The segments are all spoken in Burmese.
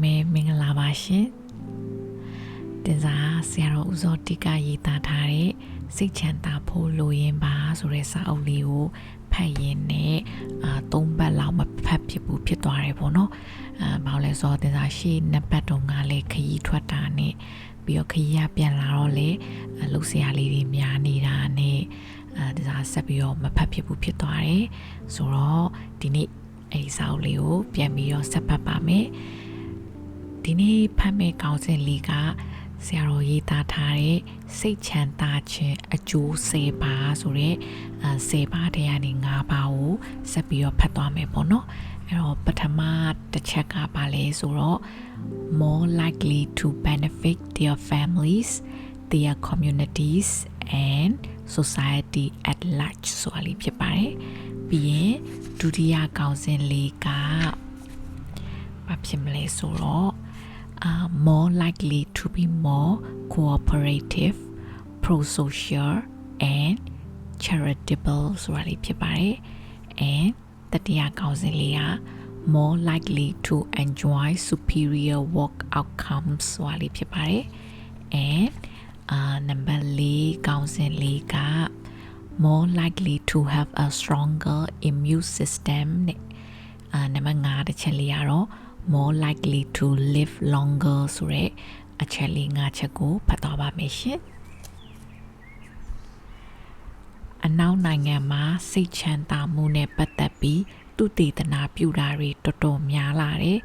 မဲမင်္ဂလာပါရှင်တင်စားဆရာတော်ဦးစောတိကရေးသားထားတဲ့စိတ်ချမ်းသာဖို့လိုရင်ပါဆိုတဲ့စာအုပ်လေးကိုဖတ်ရင်းနဲ့3ပတ်လောက်မဖတ်ဖြစ်ဘူးဖြစ်သွားတယ်ပေါ့နော်ဘာလို့လဲဆိုတော့တင်စားရှေ့နှစ်ပတ်တုန်းကလည်းခရီးထွက်တာနဲ့ပြီးတော့ခရီးရပြန်လာတော့လေလှုပ်ရှားလေးတွေများနေတာနဲ့တင်စားဆက်ပြီးတော့မဖတ်ဖြစ်ဘူးဖြစ်သွားတယ်ဆိုတော့ဒီနေ့အဲ့ဒီစာအုပ်လေးကိုပြန်ပြီးတော့ဆက်ဖတ်ပါမယ်ဒီနေ့ဖတ်မယ့်ခေါင်းစဉ်လေးကဆရာတော်ရေးသားထားတဲ့စိတ်ချမ်းသာခြင်းအကျိုး10ပါးဆိုတဲ့10ပါးတရားနေ5ပါးကိုဆက်ပြီးတော့ဖတ်သွားမယ်ပေါ့နော်အဲ့တော့ပထမတစ်ချက်ကပါလဲဆိုတော့ more likely to benefit their families their communities and society at large ဆိုတာလေးဖြစ်ပါတယ်ပြီးရင်ဒုတိယခေါင်းစဉ်လေးကဘာဖြစ်မလဲဆိုတော့more likely to be more cooperative, pro-social and charitable ဆိုတာလေးဖြစ်ပါတယ် and တတိယခေါင်းစဉ်လေးက more likely to enjoy superior work outcomes ဆိုတာလေးဖြစ်ပါတယ် and number 4ခေါင်းစဉ်လေးက more likely to have a stronger immune system နဲ့နံပါတ်5တစ်ချက်လေးကတော့more likely to live longer ဆိုတဲ့အချက်လေး5ချက်ကိုဖတ်သွားပါမယ်ရှင်အနောက်နိုင်ငံမှာစိတ်ချမ်းသာမှုနဲ့ပတ်သက်ပြီးသူတည်တနာပြုတာတွေတော်တော်များလာတယ်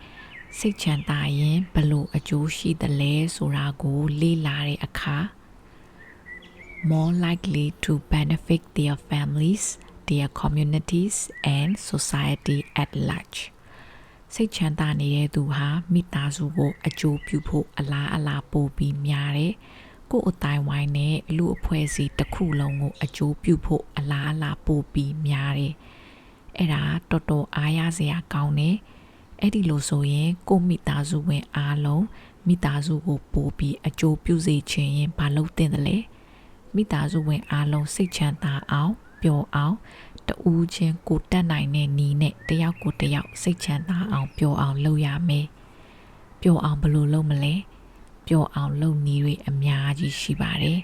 စိတ်ချမ်းသာရင်ဘလို့အကျိုးရှိသလဲဆိုတာကိုလေ့လာတဲ့အခါ more likely to benefit their families their communities and society at largeစိတ်ချမ်းသာနေတဲ့သူဟာမိသားစုကိုအကျိုးပြုဖို့အလားပိုပြီးများတယ်။ကိုယ်အတိုင်းဝိုင်းနဲ့လူအဖွဲ့အစည်းတစ်ခုလုံးကိုအကျိုးပြုဖို့အလားပိုပြီးများတယ်။အဲ့ဒါတော်တော်အားရစရာကောင်းတယ်။အဲ့ဒီလိုဆိုရင်ကိုမိသားစုဝင်အားလုံးမိသားစုကိုပိုပြီးအကျိုးပြုစေချင်ရင်ဘာလုပ်သင့်တယ်လဲ။မိသားစုဝင်အားလုံးစိတ်ချမ်းသာအောင်ပျော်အောင်တူးချင်းကိုတက်နိုင်တဲ့နီးနဲ့တယောက်ကိုတယောက်စိတ်ချမ်းသာအောင်ပျော်အောင်လုပ်ရမယ်ပျော်အောင်ဘယ်လိုလုပ်မလဲပျော်အောင်လုပ်နည်းတွေအများကြီးရှိပါတယ်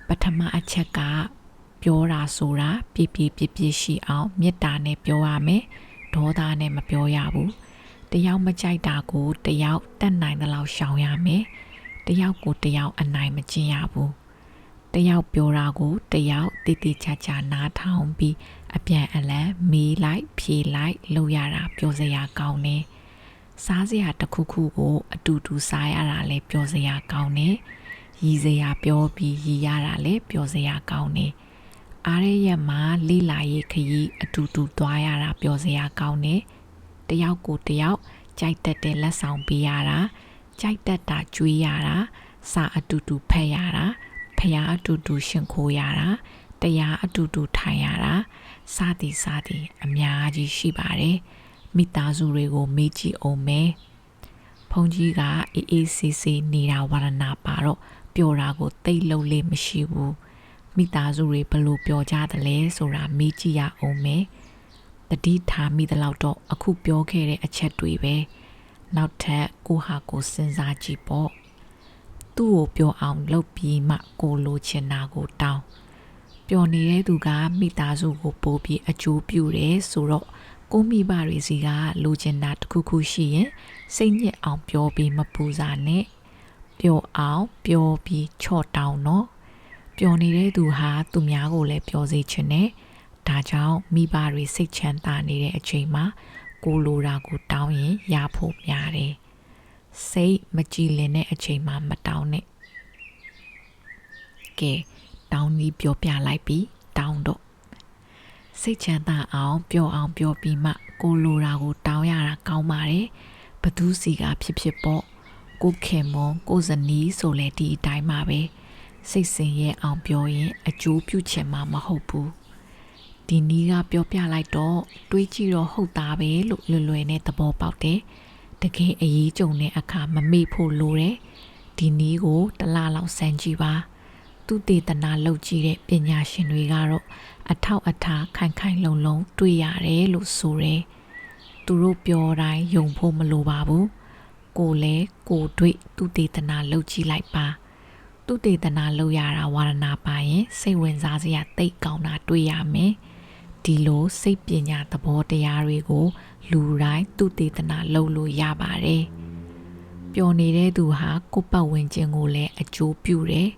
ပထမအချက်ကပြောတာဆိုတာပြည့်ရှိအောင်မေတ္တာနဲ့ပြောရမယ်ဒေါသနဲ့မပြောရဘူးတယောက်မကြိုက်တာကိုတယောက်တတ်နိုင်တဲ့လောက်ရှောင်ရမယ်တယောက်ကိုတယောက်အနိုင်မကျင့်ရဘူးတယောက်ပြောတာကိုတယောက်တိတိကျကျနားထောင်ပြီးအပြန်အလှန်မေးလိုက်ဖြေလိုက်လုပ်ရတာပြောစရာကောင်းတယ်စားစရာတစ်ခုခုကိုအတူတူစားရတာလည်းပြောစရာကောင်းတယ်ရည်စရာပြောပြီးရည်ရတာလည်းပြောစရာကောင်းတယ်အားရရက်မှာလိလာရေးခရီးအတူတူသွားရတာပြောစရာကောင်းတယ်တယောက်ကိုတယောက်ကြိုက်တတ်တဲ့လက်ဆောင်ပေးရတာကြိုက်တတ်တာကျွေးရတာစာအတူတူဖတ်ရတာဖျားအတူတူရှင်ခိုးရတာတရားအတူတူထိုင်ရတာစသည်အများကြီးရှိပါတယ်မိသားစုတွေကိုမေးကြည့်အောင်မယ်ဘုန်းကြီးကအေးဆေးနေတာဝရဏပါတော့ပျော်တာကိုတိတ်လုံးလေးမရှိဘူးမိသားစုတွေဘယ်လိုပျော်ကြသလဲဆိုတာမေးကြည့်ရအောင်မယ်တတိထားမိသလောက်တော့အခုပြောခဲ့တဲ့အချက်တွေပဲနောက်ထပ်ကိုဟာကိုစဉ်းစားကြည့်ပေါ့သူ့ကိုပြောအောင်လုပ်ပြီးမှကိုလိုချင်တာကိုတောင်းပျော်နေတဲ့သူကမိသားစုကိုပို့ပြီးအကျိုးပြုတယ်ဆိုတော့ကိုမိဘတွေစီကလိုချင်တာတစ်ခုခုရှိရင်စိတ်ညစ်အောင်ပြောပြီးမပူစားနဲ့ပျော်အောင်ပြောပြီးချော့တောင်းတော့ပျော်နေတဲ့သူဟာသူများကိုလည်းပျော်စေချင်တယ်ဒါကြောင့်မိဘတွေစိတ်ချမ်းသာနေတဲ့အချိန်မှာကိုလိုတာကိုတောင်းရင်ရဖို့များတယ်စိတ်မကြည်လင်တဲ့အချိန်မှာမတောင်းနဲ့ကဲတောင်းပြီးပြောပြလိုက်ပြီးတောင်းတော့စိတ်ချမ်းသာအောင်ပြောပြီးမှကိုလိုတာကိုတောင်းရတာကောင်းပါတယ်ဘသူစီကဖြစ်ပေါ့ကိုခင်မွန်ကိုဇနီးဆိုလဲဒီအတိုင်းပါပဲစိတ်ဆင်ရဲအောင်ပြောရင်အကျိုးပြုချင်မှာမဟုတ်ဘူးဒီနီးကပြောပြလိုက်တော့တွေးကြည့်တော့ဟုတ်သားပဲလို့လွယ်နဲ့သဘောပေါက်တယ်တကယ်အရေးကြုံတဲ့အခါမမေ့ဖို့လိုတယ်ဒီနည်းကိုတစ်လလောက်စမ်းကြည့်ပါသူတေသနာလုပ်ကြည့်တဲ့ပညာရှင်တွေကတော့အထောက်အထားခိုင်လုံတွေ့ရတယ်လို့ဆိုတယ်သူတို့ပြောတိုင်းယုံဖို့မလိုပါဘူး ကိုလည်းကိုတွေ့သူတေသနာလှုပ်ကြည့်လိုက်ပါသူတေသနာလှုပ်ရတာဝါဒနာပါရင်စိတ်ဝင်စားစရာတိတ်ကောင်းတာတွေ့ရမယ်ဒီလိုစိတ်ပညာသဘောတရားတွေကိုလူတိုင်းသူတေသနာလှုပ်လို့ရပါတယ်ပျော်နေတဲ့သူဟာကိုယ့်ပတ်ဝန်းကျင်ကိုလည်းအကျိုးပြုတယ်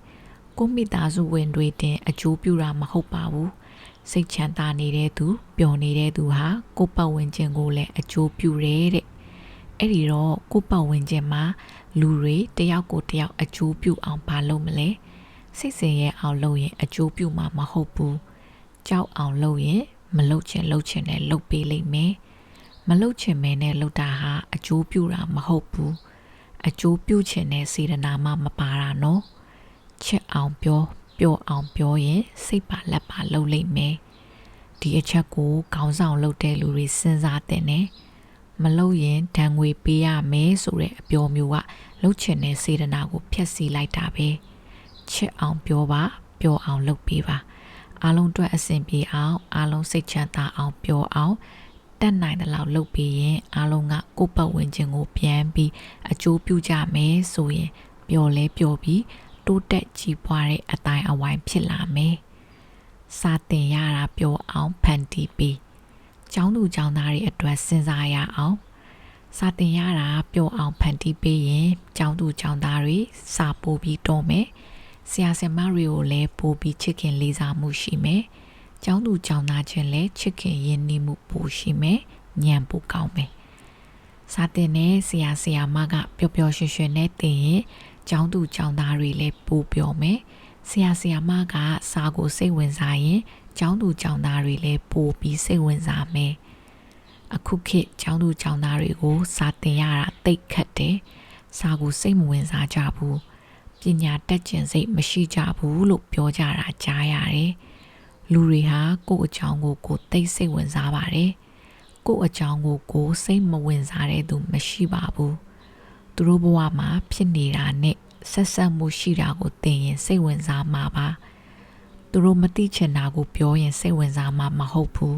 ကိုမိသားစုဝင်တွေတင်အကျိုးပြုတာမဟုတ်ပါဘူးစိတ်ချမ်းသာနေတဲ့သူပျော်နေတဲ့သူဟာကိုယ့်ပတ်ဝန်းကျင်ကိုလည်းအကျိုးပြုတယ်တဲ့အဲ့ဒီတော့ကိုယ့်ပတ်ဝန်းကျင်မှာလူတွေတယောက်ကိုတယောက်အကျိုးပြုအောင်မလုပ်မလဲစိတ်စင်ရဲ့အောင်လုပ်ရင်အကျိုးပြုမှာမဟုတ်ဘူးကြောက်အောင်လုပ်ရင်မလုပ်ချင်နဲ့လုပ်ပေးလိမ့်မယ်မလုပ်ချင်မဲနဲ့လုပ်တာဟာအကျိုးပြုတာမဟုတ်ဘူးအကျိုးပြုချင်တဲ့စေတနာမှမပါတာနော်ချစ်အောင်ပြောပျော်အောင်ပြောရင်စိတ်ပါလက်ပါလုပ်လိမ့်မယ်ဒီအချက်ကိုခေါင်းဆောင်လုပ်တဲ့လူတွေစဉ်းစားတဲ့နဲ့မလုပ်ရင်ဒဏ်ငွေပေးရမယ်ဆိုတဲ့အပြောမျိုးကလှုပ်ချင်တဲ့စေတနာကိုဖျက်ဆီးလိုက်တာပဲချစ်အောင်ပြောပါပျော်အောင်လုပ်ပေးပါအားလုံးအတွက်အဆင်ပြေအောင်အားလုံးစိတ်ချမ်းသာအောင်ပျော်အောင်တတ်နိုင်တဲ့လောက်လုပ်ပေးရင်အားလုံးကကိုယ့်ပတ်ဝန်းကျင်ကိုပြန်ပြီးအကျိုးပြုကြမယ်ဆိုရင်ပျော်လဲပျော်ပြီးတိုးတက်ကြီးပွားတဲ့အတိုင်းအဝိုင်းဖြစ်လာမယ်စာတင်ရတာပျော်အောင်ဖန်တီးပြီးကျောင်းသူကျောင်းသားတွေအတွက်စဉ်းစားရအောင်စာတင်ရတာပျော်အောင်ဖန်တီးပေးရင်ကျောင်းသူကျောင်းသားတွေစာပို့ပြီးတော့မယ်ဆရာဆရာမတွေကိုလည်းပို့ပြီးချစ်ခင်လေးစားမှုရှိမယ်ကျောင်းသူကျောင်းသားချင်းလည်းချစ်ခင်ရင်းနှီးမှုပိုရှိမယ်ညံပိုကောင်းမယ်စာတင်နဲ့ဆရာဆရာမကပျော်ပျော်ရွှင်ရွှင်နဲ့တင်ရင်ကျောင်းသူကျောင်းသားတွေလည်းပိုပျော်မယ်ဆရာဆရာမကစာကိုစိတ်ဝင်စားရင်ကျောင်းသူကျောင်းသားတွေလည်းပိုပြီးစိတ်ဝင်စားမယ်အခုခေတ်ကျောင်းသူကျောင်းသားတွေကိုစာတင်ရတာတိတ်ခတ်တယ်စာကိုစိတ်မဝင်စားကြဘူးပညာတတ်ကျင်စိတ်မရှိကြဘူးလို့ပြောကြတာကြားရတယ်လူတွေဟာကိုယ့်အကြောင်းကိုကိုယ်သိစိတ်ဝင်စားပါတယ်ကိုယ့်အကြောင်းကိုကိုယ်စိတ်မဝင်စားတဲ့သူမရှိပါဘူးသူတို့ဘဝမှာဖြစ်နေတာနဲ့ဆက်ဆက်မှုရှိတာကိုသိရင်စိတ်ဝင်စားမှာပါသူတို့မသိချင်တာကိုပြောရင်စိတ်ဝင်စားမှာမဟုတ်ဘူး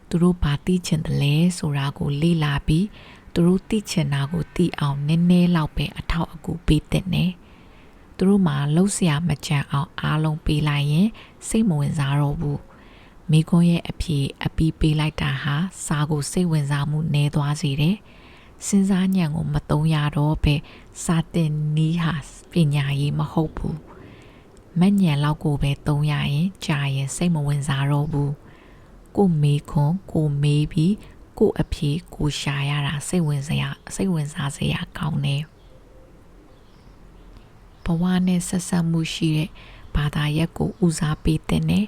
သူတို့ဘာသိချင်တယ်လဲဆိုတာကိုလေ့လာပြီးသူတို့သိချင်တာကိုသိအောင်နည်းနည်းလောက်ပဲအထောက်အကူပေးတဲ့နဲ့သူတို့မှာလှုပ်ရှားမကြံအောင်အားလုံးပေးလိုက်ရင်စိတ်မဝင်စားတော့ဘူးမိခွန်းရဲ့အဖြေအပီးပေးလိုက်တာဟာစာကိုစိတ်ဝင်စားမှုနည်းသွားစေတယ်စဉ်းစားဉာဏ်ကိုမသုံးရတော့ပဲစာတင်နီးဟာပညာရေးမဟုတ်ဘူးမဉဏ်လောက်ကိုပဲသုံးရရင်ကြာရင်စိတ်မဝင်စားတော့ဘူးကိုမေးခွန်းကိုမေးပြီးကိုအဖြေကိုရှာရတာစိတ်ဝင်စားစရာကောင်းတယ်ဘဝနဲ့ဆက်ဆက်မှုရှိတဲ့ဘာသာရပ်ကိုဦးစားပေးတဲ့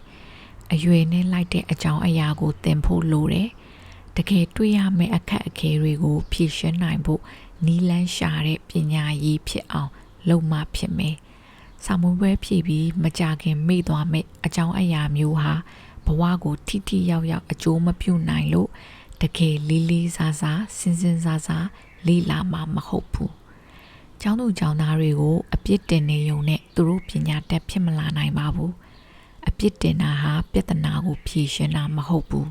အရွယ်နဲ့လိုက်တဲ့အကြောင်းအရာကိုသင်ဖို့လိုတယ်တကယ်တွေ့ရမယ့်အခက်အခဲတွေကိုဖြေရှင်းနိုင်ဖို့နီးလန်းရှာတဲ့ပညာရေးဖြစ်အောင်လုပ်မှဖြစ်မယ်စာမွေးပွဲဖြည့်ပြီးမကြခင်မေ့သွားမယ့်အကြောင်းအရာမျိုးဟာဘဝကိုထိထိရောက်ရောက်အကျိုးမပြုနိုင်လို့တကယ်လေးလေးစားစားစဉ်းစားစားလေ့လာမှမဟုတ်ဘူးကျောင်းသူကျောင်းသားတွေကိုအပြစ်တင်နေုံနဲ့သူတို့ပညာတတ်ဖြစ်မလာနိုင်ပါဘူးအပြစ်တင်တာဟာပြဿနာကိုဖြေရှင်းတာမဟုတ်ဘူး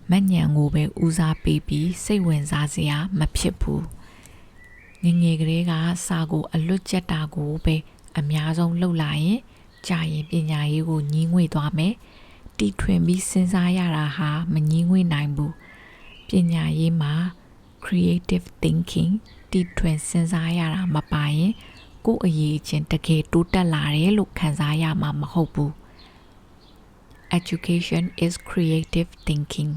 မဉဏ်ကိုပဲဦးစားပေးပြီးစိတ်ဝင်စားစရာမဖြစ်ဘူးငယ်ငယ်ကလေးကစာကိုအလွတ်ကျက်တာကိုပဲအများဆုံးလှုပ်လာရင်ကြာရင်ပညာရေးကိုညှင်းငွေသွားမယ်တီထွင်ပြီးစဉ်းစားရတာဟာမညှင်းငွေနိုင်ဘူးပညာရေးမှာ creative thinking တီထွင်စဉ်းစားရတာမပါရင်ကိုယ့်အရေးချင်းတကယ်တိုးတက်လာတယ်လို့ခံစားရမှာမဟုတ်ဘူး Education is creative thinking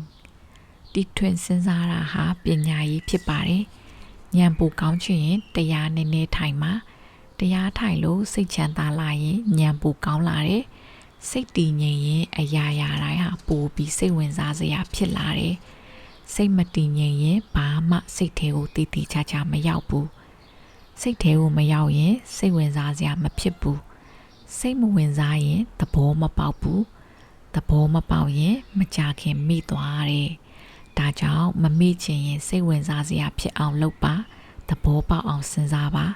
တီထွင်စဉ်းစားတာဟာပညာရေးဖြစ်ပါတယ်ဉာဏ်ပိုကောင်းချင်ရင်တရားနည်းနည်းထိုင်ပါတရားထိုင်လို့စိတ်ချမ်းသာလာရင်ဉာဏ်ပိုကောင်းလာတယ်စိတ်တည်ငြိမ်ရင်အရာရာတိုင်းဟာပိုပြီးစိတ်ဝင်စားစရာဖြစ်လာတယ်စိတ်မတည်ငြိမ်ရင်ဘာမှစိတ်ထဲကိုတည်တည်ချာချာမရောက်ဘူးစိတ်ထဲကိုမရောက်ရင်စိတ်ဝင်စားစရာမဖြစ်ဘူးစိတ်မဝင်စားရင်သဘောမပေါက်ဘူးသဘောမပေါက်ရင်မကြခင်မိသွားတယ်ဒါကြောင့်မမိချင်ရင်စိတ်ဝင်စားစရာဖြစ်အောင်လုပ်ပါသဘောပေါက်အောင်စဉ်းစားပါ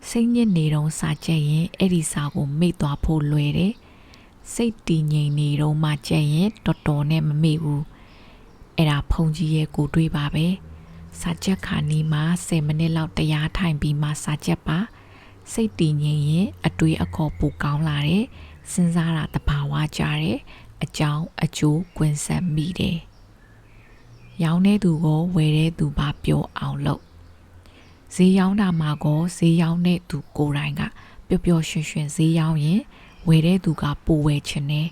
စိတ်ညစ်နေတော့စာကြက်ရင်အဲ့ဒီစာကိုမိသွားဖို့လွယ်တယ်စိတ်တည်ငြိမ်နေတော့မှကြက်ရင်တော်တော်နဲ့မမိဘူးအဲ့ဒါဖုန်ကြီးရဲ့ကိုတွေးပါပဲ စာချက်ခါနီးမှာ10မိနစ်လောက်တရားထိုင်ပြီးမှစာချက်ပါစိတ်တည်ငြိမ်ရင်အတွေးအခေါ်ပိုကောင်းလာတယ်စဉ်းစားတာတဘာဝကြတယ်အကြောင်းအကျိုးကွင်းဆက်မိတယ်ရောင်းတဲ့သူကိုဝယ်တဲ့သူပါပြောအောင်လုပ်ဈေးရောင်းတာမှာကိုဈေးရောင်းတဲ့သူကိုယ်တိုင်ကပျော်ပျော်ရွှင်ရွှင်ဈေးရောင်းရင်ဝယ်တဲ့သူကပိုဝယ်ချင်တယ်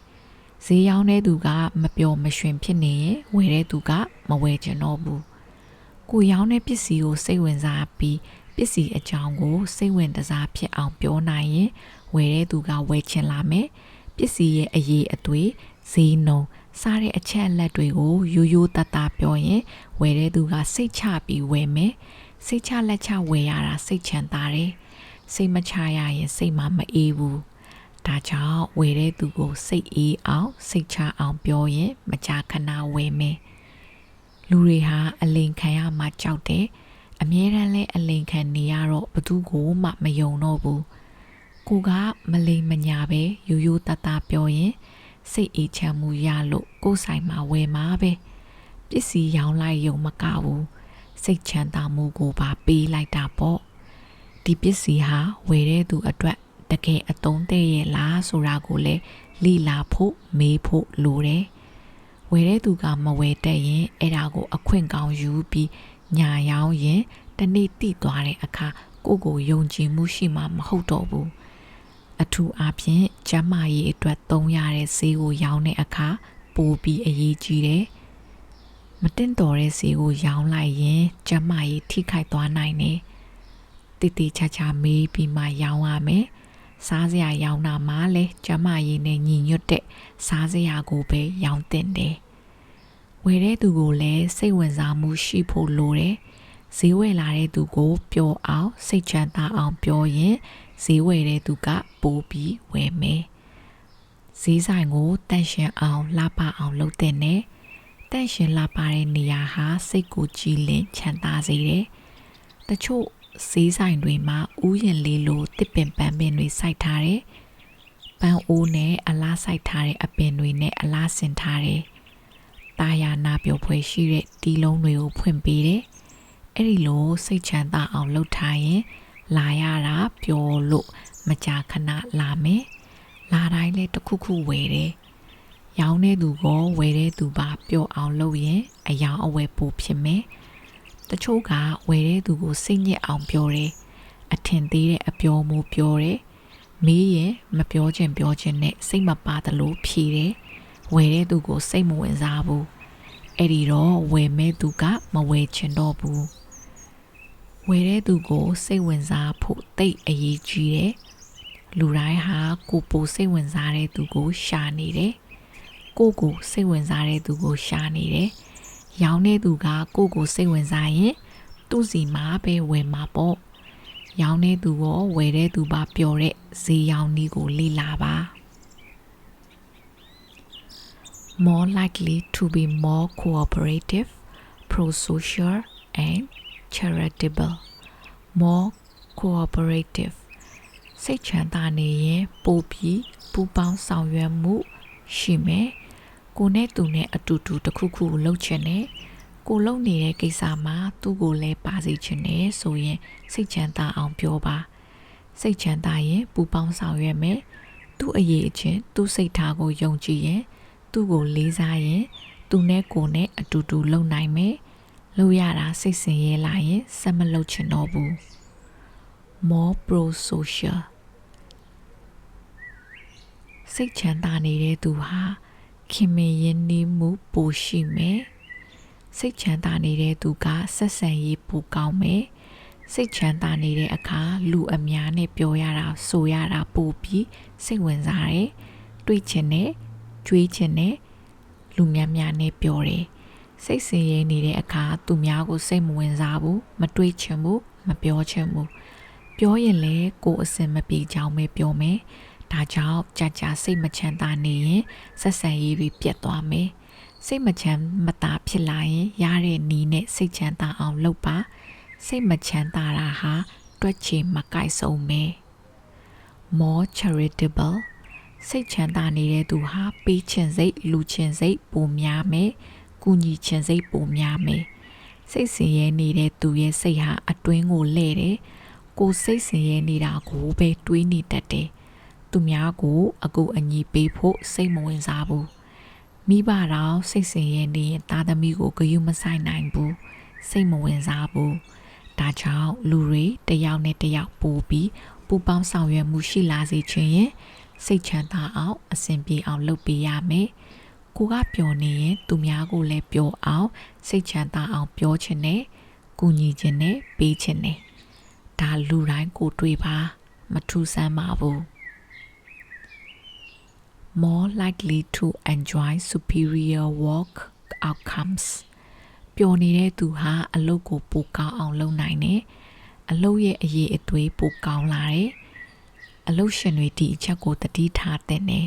ဈေးရောင်းတဲ့သူကမပျော်မရွှင်ဖြစ်နေရင်ဝယ်တဲ့သူကမဝယ်ချင်တော့ဘူးကိုရောင်းတဲ့ပစ္စည်းကိုစိတ်ဝင်စားပြီးပစ္စည်းအကြောင်းကိုစိတ်ဝင်စားဖြစ်အောင်ပြောနိုင်ရင်ဝယ်တဲ့သူကဝယ်ချင်လာမယ်ပစ္စည်းရဲ့အရေးအသွေးဈေးနှုန်းစားတဲ့အချက်အလက်တွေကိုရိုးရိုးသားသားပြောရင်ဝယ်တဲ့သူကစိတ်ချပြီးဝယ်မယ်စိတ်ချလက်ချဝယ်ရတာစိတ်ချမ်းသာတယ်စိတ်မချရရင်စိတ်မအေးဘူးဒါကြောင့်ဝယ်တဲ့သူကိုစိတ်အေးအောင်စိတ်ချအောင်ပြောရင်မကြာခဏဝယ်မယ်လူတွေဟာအလိန်ခံရမှကြောက်တယ်အမြဲတမ်းလဲအလိန်ခံနေရတော့ဘသူကိုမှမယုံတော့ဘူးကိုကမလိမ်မညာပဲရိုးရိုးသားသားပြောရင်စိတ်အေးချမ်းမှုရလို့ကိုယ်ဆိုင်မှာဝယ်မှာပဲပစ္စည်းရောင်းလိုက်ရုံမကဘူးစိတ်ချမ်းသာမှုကိုပါပေးလိုက်တာပေါ့ဒီပစ္စည်းဟာဝယ်တဲ့သူအတွက်တကယ်အသုံးတဲ့ရဲ့လားဆိုတာကိုလည်းလေ့လာဖို့မေးဖို့လိုတယ်ဝယ်တဲ့သူကမဝယ်တတ်ရင်အဲ့ဒါကိုအခွင့်ကောင်းယူပြီးညာရောင်းရင်တနေ့တိသွားတဲ့အခါကိုယုံကြည်မှုရှိမှမဟုတ်တော့ဘူးအထူးအားဖြင့်ကျန်းမာရေးအတွက်သုံးရတဲ့ဈေးကိုရောင်းတဲ့အခါပိုပြီးအရေးကြီးတယ်မတင်တော်တဲ့ဈေးကိုရောင်းလိုက်ရင်ကျန်းမာရေးထိခိုက်သွားနိုင်တယ်တိတိကျကျမေးပြီးမှရောင်းရမယ်စားစရာရောင်းတာမှလည်းကျန်းမာရေးနဲ့ညီညွတ်တဲ့စားစရာကိုပဲရောင်းတင်တယ်ဝယ်တဲ့သူကိုလည်းစိတ်ဝင်စားမှုရှိဖို့လိုတယ်ဈေးဝယ်လာတဲ့သူကိုပျော်အောင်စိတ်ချမ်းသာအောင်ပြောရင်ဈေးဝယ်တဲ့သူကပိုးပြီးဝယ်မယ်ဈေးဆိုင်ကိုတန့်ရှင်းအောင်လှပအောင်လုပ်တဲ့နဲ့တန့်ရှင်းလှပတဲ့နေရာဟာစိတ်ကိုကြည်လင်ချမ်းသာစေတယ်တချို့ဈေးဆိုင်တွေမှာဥယျာဉ်လေးလိုတစ်ပင်ပန်းပင်တွေစိုက်ထားတယ်ပန်းအိုးနဲ့အလားစိုက်ထားတဲ့အပင်တွေနဲ့အလားဆင်ထားတယ်တာယာနာပျော်ဖွယ်ရှိတဲ့တီးလုံးတွေကိုဖွင့်ပေးတယ်အဲ့ဒီလိုစိတ်ချမ်းသာအောင်လုပ်ထားရင်လာရတာပျော်လို့မကြာခဏလာမယ်လာတိုင်းလဲတစ်ခုခုဝယ်တယ်ရောင်းတဲ့သူကဝယ်တဲ့သူပါပျော်အောင်လုပ်ရင်အယောင်အဝယ်ပိုဖြစ်မယ်တချို့ကဝယ်တဲ့သူကိုစိတ်ညစ်အောင်ပြောတယ်အထင်သေးတဲ့အပြောမှုပြောတယ်မေးရင်မပြောချင်နဲ့စိတ်မပါသလိုဖြေတယ်ဝယ်တဲ့သူကိုစိတ်မဝင်စားဘူးအဲ့ဒီတော့ဝယ်မဲ့သူကမဝယ်ချင်တော့ဘူးဝယ်တဲ့သူကိုစိတ်ဝင်စားဖို့တိတ်အရေးကြီးတယ်လူတိုင်းဟာကိုပိုစိတ်ဝင်စားတဲ့သူကိုရှာနေတယ်ကိုစိတ်ဝင်စားတဲ့သူကိုရှာနေတယ်ရောင်းတဲ့သူကကိုစိတ်ဝင်စားရင်သူ့စီမှာပဲဝယ်မှာပေါ့ရောင်းတဲ့သူရောဝယ်တဲ့သူပါပျော်တဲ့ဈေးရောင်းနည်းကိုလေ့လာပါ more likely to be more cooperative pro-social and charitable more cooperative စိတ်ချမ်းသာနေရင်ပိုပြီးပူပေါင်းဆောင်ရွက်မှုရှိမယ်ကိုနဲ့သူနဲ့အတူတူတစ်ခုခုလုပ်ချင်တယ်ကိုလုပ်နေတဲ့ကိစ္စမှာသူ့ကိုလည်းပါစေချင်တယ်ဆိုရင်စိတ်ချမ်းသာအောင်ပြောပါစိတ်ချမ်းသာရင်ပူပေါင်းဆောင်ရွက်မယ်သူ့အရေးအချင်းသူ့စိတ်ထားကိုယုံကြည်ရင်သူ့ကိုလေးစားရင်သူနဲ့ကိုနဲ့အတူတူလုပ်နိုင်မယ်လုပ်ရတာစိတ်ဆင်ရဲလာရင်ဆက်မလုပ်ချင်တော့ဘူး more pro social စိတ်ချမ်းသာနေတဲ့သူဟာခင်မင်ရင်းနှီးမှုပိုရှိမယ်စိတ်ချမ်းသာနေတဲ့သူကဆက်ဆံရေးပိုကောင်းမယ်စိတ်ချမ်းသာနေတဲ့အခါလူအများနဲ့ပြောရတာဆိုရတာပိုပြီးစိတ်ဝင်စားတယ်တွေ့ချင်တယ်ကြွေးချင်တယ်လူများနဲ့ပြောတယ်စိတ်ဆင်းရဲနေတဲ့အခါသူများကိုစိတ်မဝင်စားဘူးမတွေးချင်ဘူးမပြောချင်ဘူးပြောရင်လည်းကိုယ်အစင်မပြေကြောင်းပဲပြောမယ်ဒါကြောင့်ကြာစိတ်မချမ်းသာနေရင်ဆက်ဆံရေးတွေပြတ်သွားမယ်စိတ်မချမ်းမသာဖြစ်လာရင်ရတဲ့နည်းနဲ့စိတ်ချမ်းသာအောင်လုပ်ပါစိတ်မချမ်းသာတာဟာတွက်ချေမကိုက်ဆုံးပဲ more charitable စိတ်ချမ်းသာနေတဲ့သူဟာပေးချင်စိတ်လူချင်စိတ်ပိုများမယ်ကူညီချင်စိတ်ပိုများမယ် စိတ်ဆင်းရဲနေတဲ့သူရဲ့စိတ်ဟာအတွင်းကိုလှည့်တယ်ကိုစိတ်ဆင်းရဲနေတာကိုပဲတွေးနေတတ်တယ်သူများကိုအကူအညီပေးဖို့စိတ်မဝင်စားဘူးမိဘတော်စိတ်ဆင်းရဲနေရင်သားသမီးကိုဂရုမစိုက်နိုင်ဘူးစိတ်မဝင်စားဘူးဒါကြောင့်လူတွေတယောက်နဲ့တယောက်ပို့ပြီးပူပေါင်းဆောင်ရွက်မှုရှိလာစေချင်ရင်စိတ်ချမ်းသာအောင်အဆင်ပြေအောင်လုပ်ပေးရမယ်ကိုကပျော်နေရင်သူများကိုလည်းပျော်အောင်စိတ်ချမ်းသာအောင်ပြောချင်တယ်ကူညီချင်တယ်ပေးချင်တယ်ဒါလူတိုင်းကိုတွေ့ပါမထူးဆန်းပါဘူး more likely to enjoy superior work outcomes ပျော်နေတဲ့သူဟာအလုပ်ကိုပိုကောင်းအောင်လုပ်နိုင်တယ်အလုပ်ရဲ့အရေးအသွေးပိုကောင်းလာတယ်အလုပ်ရှင်တွေဒီအချက်ကိုသတိထားတဲ့နဲ့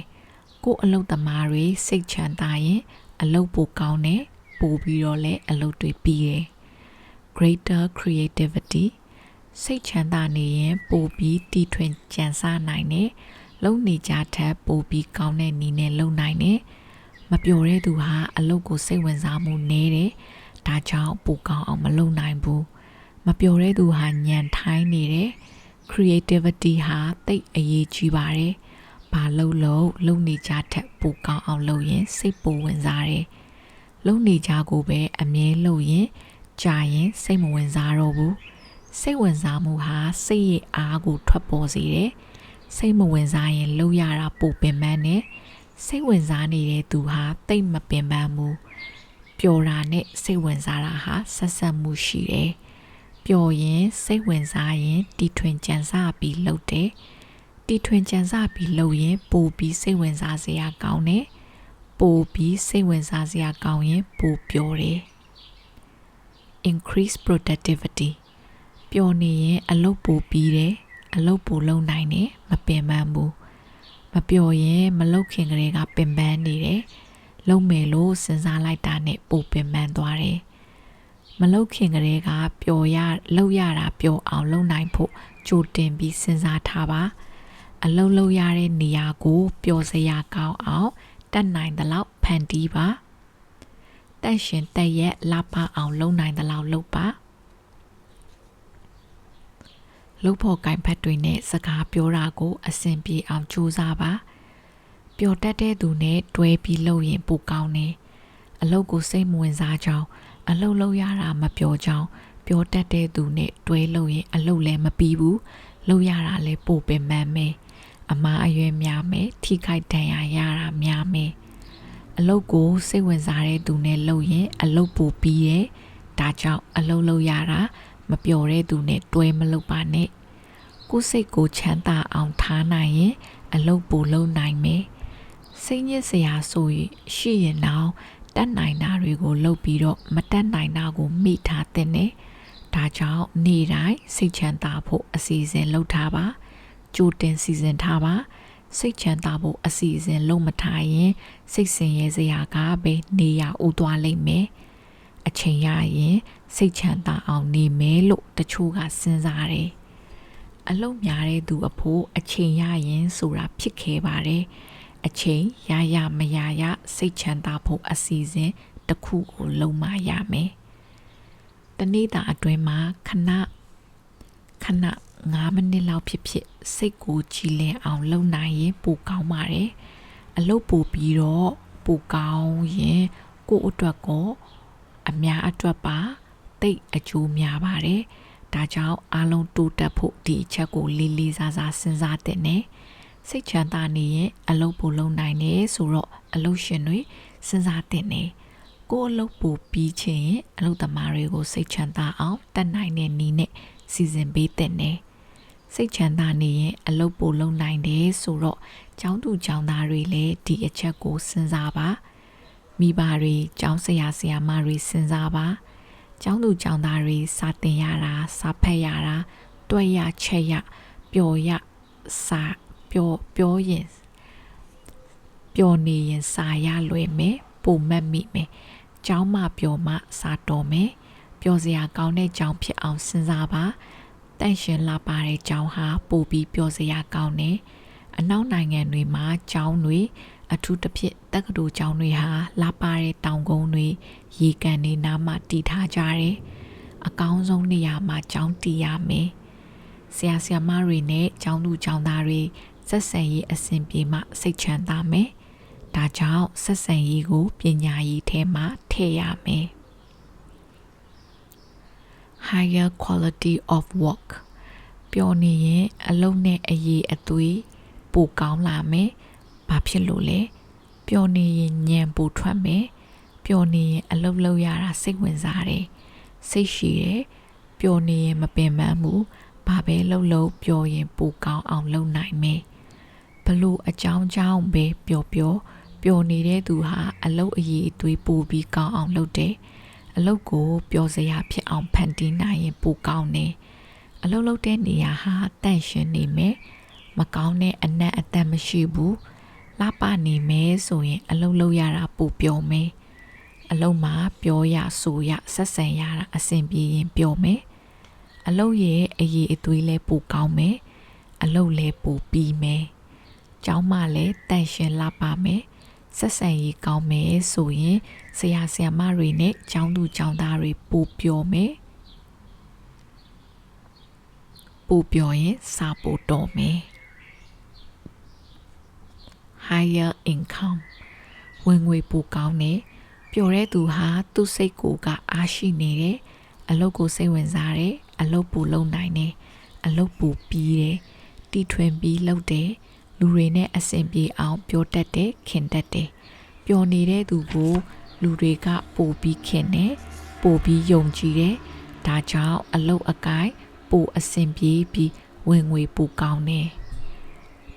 ကိုအလုပ်သမားတွေစိတ်ချမ်းသာရင်အလုပ်ပိုကောင်းတယ်ပိုပြီးတော့လည်းအလုပ်တွေပြီးတယ် greater creativity စိတ်ချမ်းသာနေရင်ပိုပြီးတီထွင်ကြံစားနိုင်တယ်လုံနေကြထက်ပိုပြီးကောင်းတဲ့နည်းနဲ့လုပ်နိုင်တယ်မပျော်တဲ့သူဟာအလုပ်ကိုစိတ်ဝင်စားမှုနည်းတယ်ဒါကြောင့်ပိုကောင်းအောင်မလုပ်နိုင်ဘူးမပျော်တဲ့သူဟာညံထိုင်းနေတယ် creativity ဟာတိတ်အရေးကြီးပါတယ်ဘာလုပ်နေကြထက်ပိုကောင်းအောင်လုပ်ရင်စိတ်ပိုဝင်စားတယ်လုပ်နေကြကိုပဲအမြဲလုပ်ရင်ကြာရင်စိတ်မဝင်စားတော့ဘူးစိတ်ဝင်စားမှုဟာစိတ်ရဲ့အားကိုထွက်ပေါ်စေတယ်စိတ်မဝင်စားရင်လုပ်ရတာပိုပင်ပန်းတယ်စိတ်ဝင်စားနေတဲ့သူဟာတိတ်မပင်ပန်းဘူးပျော်တာနဲ့စိတ်ဝင်စားတာဟာဆက်ဆက်မှုရှိတယ်ပျော်ရင်စိတ်ဝင်စားရင်တီထွင်ကြံစားပြီးလုပ်တယ်တီထွင်ကြံစားပြီးလုပ်ရင်ပိုပြီးစိတ်ဝင်စားစရာကောင်းတယ်ပိုပြီးစိတ်ဝင်စားစရာကောင်းရင်ပိုပျော်တယ် increase productivity ပျော်နေရင်အလုပ်ပိုပြီးတယ်အလုပ်ပိုလုပ်နိုင်တယ်မပင်ပန်းဘူးမပျော်ရင်မလုပ်ခင်ကလေးကပင်ပန်းနေတယ်လုပ်မယ်လို့စဉ်းစားလိုက်တာနဲ့ပိုပင်ပန်းသွားတယ်မလုပ်ခင်ကလေးကလုပ်ရတာပျော်အောင်လုပ်နိုင်ဖို့ကြိုတင်ပြီးစဉ်းစားထားပါအလုပ်ရတဲ့နေရာကိုပျော်စရာကောင်းအောင်တတ်နိုင်သလောက်ဖန်တီးပါတက်ရှင်တက်ရက်လှပအောင်လုပ်နိုင်သလောက်လုပ်ပါလုပ်ဖို့ကင်ဖက်တွေနဲ့စကားပြောတာကိုအဆင်ပြေအောင်ကြိုးစားပါပျော်တတ်တဲ့သူနဲ့တွဲပြီးလုပ်ရင်ပိုကောင်းတယ်အလုပ်ကိုစိတ်မဝင်စားကြောင်းအလုပ်လုပ်ရတာမပျော်ကြောင်းပျော်တတ်တဲ့သူနဲ့တွဲလုပ်ရင်အလုပ်လည်းမပြီးဘူးလုပ်ရတာလည်းပိုပင်ပန်းမယ်အမားအရွယ်များမယ်ထိခိုက်ဒဏ်ရာရတာများမယ်အလုပ်ကိုစိတ်ဝင်စားတဲ့သူနဲ့လုပ်ရင်အလုပ်ပိုပြီးရဲ့ဒါကြောင့်အလုပ်လုပ်ရတာမပျော်တဲ့သူနဲ့တွဲမလုပ်ပါနဲ့ကိုယ်စိတ်ကိုချမ်းသာအောင်ထားနိုင်ရင်အလုပ်ပိုလုပ်နိုင်မယ်စိတ်ညစ်စရာဆိုရင်ရှိရင်တော့တတ်နိုင်တာတွေကိုလုပ်ပြီးတော့မတတ်နိုင်တာကိုမိထားတဲ့နဲ့ဒါကြောင့်နေ့တိုင်းစိတ်ချမ်းသာဖို့အစီအစဉ်လုပ်ထားပါကြိုတင်စီစဉ်ထားပါစိတ်ချမ်းသာဖို့အစီအစဉ်လုပ်မထားရင်စိတ်ဆင်းရဲစရာကပဲနေရဦးသွားလိမ့်မယ်အချိန်ရရင်စိတ်ချမ်းသာအောင်နေမယ်လို့တချို့ကစဉ်းစားတယ်အလုံးများတဲ့သူအဖို့အချိန်ရရင်ဆိုတာဖြစ်ခဲ့ပါတယ်အချိန်ရမရစိတ်ချမ်းသာဖို့အစီအစဉ်တစ်ခုကိုလုံးမရမယ်တနေ့တာအတွင်းမှာခဏ9မိနစ်လောက်ဖြစ်စိတ်ကိုကြည်လင်အောင်လုပ်နိုင်ရင်ပိုကောင်းပါတယ်အလုပ်ပိုပြီးတော့ပိုကောင်းရင်ကိုယ့်အတွက်ကောအများအတွက်ပါတိတ်အကျိုးများပါတယ်ဒါကြောင့်အားလုံးတိုးတက်ဖို့ဒီအချက်ကိုလေးစားစဉ်းစားတဲ့နဲ့စိတ်ချမ်းသာနေရင်အလုပ်ပိုလုပ်နိုင်တယ်ဆိုတော့အလုပ်ရှင်တွေစဉ်းစားတဲ့နဲ့ကိုယ်အလုပ်ပိုပြီးချင်းအလုပ်သမားတွေကိုစိတ်ချမ်းသာအောင်တတ်နိုင်တဲ့နည်းနဲ့စီစဉ်ပေးတဲ့နဲ့စိတ်ချမ်းသာနေရင်အလုပ်ပိုလုပ်နိုင်တယ်ဆိုတော့ကျောင်းသူကျောင်းသားတွေလည်းဒီအချက်ကိုစဉ်းစားပါမိဘတွေကျောင်းဆရာမတွေစဉ်းစားပါကျောင်းသူကျောင်းသားတွေစာသင်ရတာစာဖတ်ရတာတွက်ရချက်ရပျော်ရစာပျော်ရင်ပျော်နေရင်စာရလွယ်မယ်ပုံမှတ်မိမယ်ကျောင်းမှပျော်မှစာတော်မယ်ပျော်စရာကောင်းတဲ့ကျောင်းဖြစ်အောင်စဉ်းစားပါတန့်ရှင်လာပါတဲ့ကျောင်းဟာပိုပြီးပျော်စရာကောင်းတယ်အနောက်နိုင်ငံတွေမှာကျောင်းတွေ အထူးသဖြင့်တက္ကသိုလ်ကျောင်းတွေဟာလာပါတဲ့တောင်ကုန်းတွေရေကန်တွေနားမှာတည်ထားကြတယ်အကောင်းဆုံးနေရာမှာကျောင်းတည်ရမယ်ဆရာဆရာမတွေနဲ့ကျောင်းသူကျောင်းသားတွေဆက်ဆံရေးအဆင်ပြေမှစိတ်ချမ်းသာမယ်ဒါကြောင့်ဆက်ဆံရေးကိုပညာရေးထဲမှာထည့်ရမယ် higher quality of work ပျော်နေရင်အလုပ်နဲ့အရေးအသွေးပိုကောင်းလာမယ်ဘာဖြစ်လို့လဲပျော်နေရင်ညံပိုထွက်မယ်ပျော်နေရင်အလုပ်လုပ်ရတာစိတ်ဝင်စားတယ်စိတ်ရှိတယ်ပျော်နေရင်မပင်ပန်းဘူးဘာပဲလုပ်လို့ပျော်ရင်ပိုကောင်းအောင်လုပ်နိုင်မယ်ဘလို့အကြောင်းကြောင့်ပဲပျော်နေတဲ့သူဟာအလုပ်အရေးအသွေးပိုပြီးကောင်းအောင်လုပ်တယ်အလုပ်ကိုပျော်စရာဖြစ်အောင်ဖန်တီးနိုင်ရင်ပိုကောင်းတယ်အလုပ်လုပ်တဲ့နေရာဟာတန့်ရှင်းနေမယ်မကောင်းတဲ့အနက်အသက်မရှိဘူးလှပနေမယ်ဆိုရင်အလုပ်လုပ်ရတာပိုပျော်မယ်အလုပ်မှာပြောရဆိုရဆက်ဆံရတာအဆင်ပြေရင်ပျော်မယ်အလုပ်ရဲ့အရေးအသွေးလည်းပိုကောင်းမယ်အလုပ်လည်းပိုပြီးမယ်ကျောင်းမှလည်းတန့်ရှင်းလှပမယ်ဆက်ဆံရေးကောင်းမယ်ဆိုရင်ဆရာဆရာမတွေနဲ့ကျောင်းသူကျောင်းသားတွေပိုပျော်မယ်ပိုပျော်ရင်စာပိုတော်မယ် higher income ဝင်ငွေပိုကောင်းတယ်ပျော်တဲ့သူဟာသူ့စိတ်ကိုယ်ကအားရှိနေတယ်အလုပ်ကိုစိတ်ဝင်စားတယ်အလုပ်ပိုလုပ်နိုင်တယ်အလုပ်ပိုပြီးတယ်တီထွင်ပြီးလုပ်တယ်လူတွေနဲ့အဆင်ပြေအောင်ပြောတတ်တယ်ခင်တတ်တယ်ပျော်နေတဲ့သူကိုလူတွေကပိုပြီးခင်တယ်ပိုပြီးယုံကြည်တယ်ဒါကြောင့်အလုပ်အကိုင်ပိုအဆင်ပြေပြီးဝင်ငွေပိုကောင်းတယ်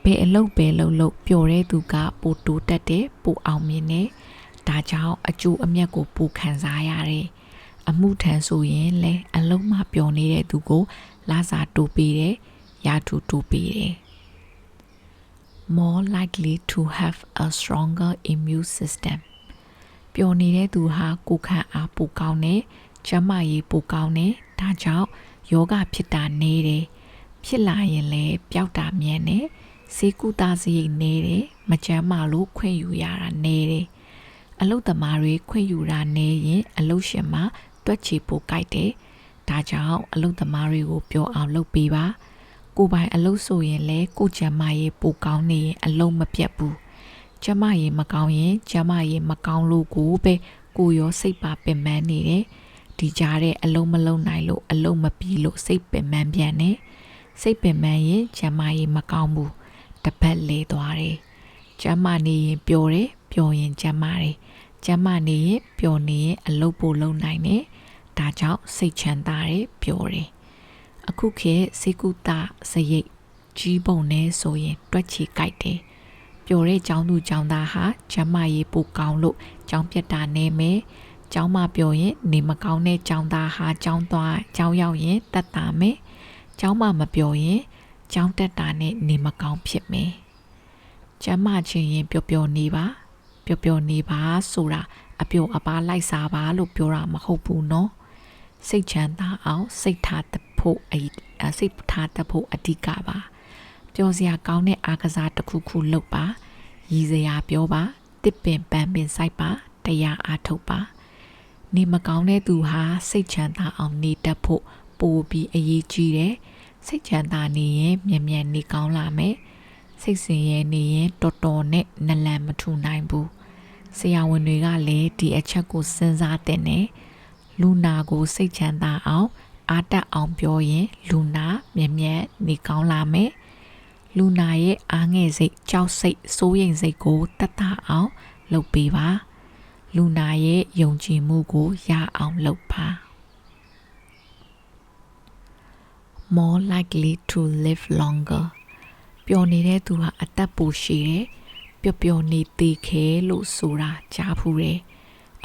ဘယ်အလုပ်ပဲလုပ်ပျော်တဲ့သူကပိုတိုးတက်တယ်ပိုအောင်မြင်တယ်ဒါကြောင့်အကျိုးအမြတ်ကိုပိုခံစားရတယ်အမှုထမ်းဆိုရင်လည်းအလုံးမပျော်နေတဲ့သူကိုလာစာတိုးပေးတယ်ရာထူးတိုးပေးတယ် more likely to have a stronger immune system ပျော်နေတဲ့သူဟာကိုယ်ခံအားပိုကောင်းတယ်ကျန်းမာရေးပိုကောင်းတယ်ဒါကြောင့်ယောဂဖြစ်တာနေတယ်ဖြစ်လာရင်လည်းပျောက်တာမြန်တယ်ဆေးကုသစရိတ်နေတယ်မကျန်းမာလို့ခွင့်ယူရတာနေတယ်အလုပ်သမားတွေခွင့်ယူတာနေရင်အလုပ်ရှင်မှာတွက်ချေပိုကြိုက်တယ်ဒါကြောင့်အလုပ်သမားတွေကိုပြောအောင်လုပ်ပေးပါကိုယ်ပိုင်အလုပ်ဆိုရင်လည်းကိုယ်ကျန်းမာရေးပိုကောင်းနေရင်အလုပ်မပြတ်ဘူးကျန်းမာရေးမကောင်းရင်ကျန်းမာရေးမကောင်းလို့ကိုပဲကိုရောစိတ်ပါပင်ပန်းနေတယ်ဒီကြားတဲ့အလုံးမလုံးနိုင်လို့အလုံးမပြီးလို့စိတ်ပင်ပန်းပြန်နေစိတ်ပင်ပန်းရင်ကျန်းမာရေးမကောင်းဘူးတစ်ပတ်လဲသွားတယ်ကျန်းမာနေရင်ပျော်တယ်ပျော်ရင်ကျန်းမာတယ်ကျန်းမာနေရင်ပျော်နေရင်အလုပ်ပိုလုပ်နိုင်တယ်ဒါကြောင့်စိတ်ချမ်းသာတယ်ပျော်တယ်အခုခေတ်စေကုသစရိတ်ကြီးပုံနဲ့ဆိုရင်တွက်ချီကြိုက်တယ်ပျော်တဲ့ကျောင်းသူကျောင်းသားဟာကျန်းမာရေးပိုကောင်းလို့ကျောင်းပြတ်တာနေမယ်ကျောင်းမပျော်ရင်နေမကောင်းတဲ့ကျောင်းသားဟာကျောင်းရောက်ရင်တက်တာမယ်ကျောင်းမမပျော်ရင်ကျောင်းတက်တာနဲ့နေမကောင်းဖြစ်မယ်ကျမ်းမာခြင်းရင်ပျော်နေပါဆိုတာအပျော်အပါလိုက်စားပါလို့ပြောတာမဟုတ်ဘူးနော်စိတ်ချမ်းသာအောင်စိတ်ထားတဖို့အဓိကပါပျော်စရာကောင်းတဲ့အားကစားတစ်ခုခုလုပ်ပါရည်စရာပြောပါတစ်ပင်ပန်းပင်စိုက်ပါတရားအားထုတ်ပါနေမကောင်းတဲ့သူဟာစိတ်ချမ်းသာအောင်နေတတ်ဖို့ပိုပြီးအရေးကြီးတယ်စိတ်ချမ်းသာနေရင်မြန်နေကောင်းလာမယ်စိတ်ဆင်းရဲနေရင်တော်နဲ့နလန်မထူနိုင်ဘူးဆရာဝန်တွေကလည်းဒီအချက်ကိုစဉ်းစားတဲ့နဲ့လူနာကိုစိတ်ချမ်းသာအောင်အားတက်အောင်ပြောရင်လူနာမြန်နေကောင်းလာမယ်လူနာရဲ့အားငယ်စိတ်ကြောက်စိတ်စိုးရိမ်စိတ်ကိုတက်တာအောင်လုပ်ပေးပါလူနာရဲ့ယုံကြည်မှုကိုရအောင်လုပ်ပါ more likely to live longer ပျော်နေတဲ့သူဟာအသက်ပိုရှည်တယ်ပျော်နေသေးခဲလို့ဆိုတာကြားဖူးတယ်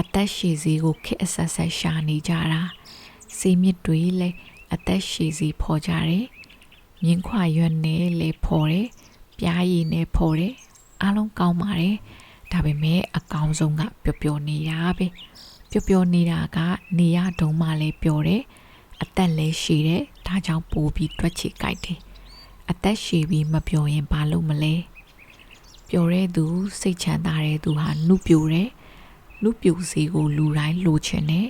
အသက်ရှည်စီကိုခက်အဆက်ဆက်ရှာနေကြတာစေမြစ်တွေလည်းအသက်ရှည်စီဖော်ကြတယ်မြင်းခွာရွက်နဲ့လည်းဖော်တယ်ပြားရည်နဲ့ဖော်တယ်အားလုံးကောင်းပါတယ်ဒါပေမဲ့အကောင်းဆုံးကပျော်နေတာပဲပျော်နေတာကနေရတုံးမှလည်းပျော်တယ်အသက်လည်းရှည်တယ်ဒါကြောင့်ပိုပြီးတွက်ချေကြိုက်တယ်အသက်ရှည်ပြီးမပျော်ရင်ဘာလို့မလဲပ ပြောတဲ့သူစိတ်ချမ်းသာတဲ့သူဟာနှုတ်ပြိုတယ်နှုတ်ပြိုစီကိုလူတိုင်းလိုချင်တယ်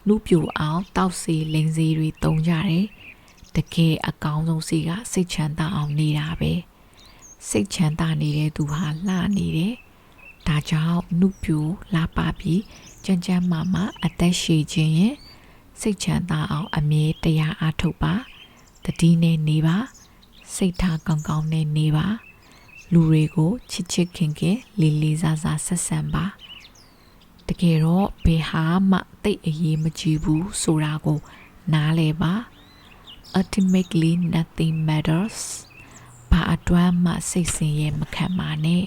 နှုတ်ပြိုအောင်တောက်စီလိန်စီတွေတုံကြတယ်တကယ်အကောင်းဆုံးစီကစိတ်ချမ်းသာအောင်နေတာပဲစိတ်ချမ်းသာနေတဲ့သူဟာလှနေတယ်ဒါကြောင့်နှုတ်ပြိုလာပါပြီးကြမ်းကြမ်းမာမာအသက်ရှည်ခြင်းရင်စိတ်ချမ်းသာအောင်အမြဲတရားအားထုတ်ပါတတိနဲ့နေပါစိတ်ထားကောင်းကောင်းနဲ့နေပါလူတွေကိုချစ်ချစ်ခင်ခင်လေးလေးစားစားဆက်ဆံပါတကယ်တော့ဘယ်ဟာမှတိတ်အရေးမကြီးဘူးဆိုတာကိုနားလည်ပါ ultimately nothing matters ဘာအတွက်မှစိတ်ဆင်းရဲမခံပါနဲ့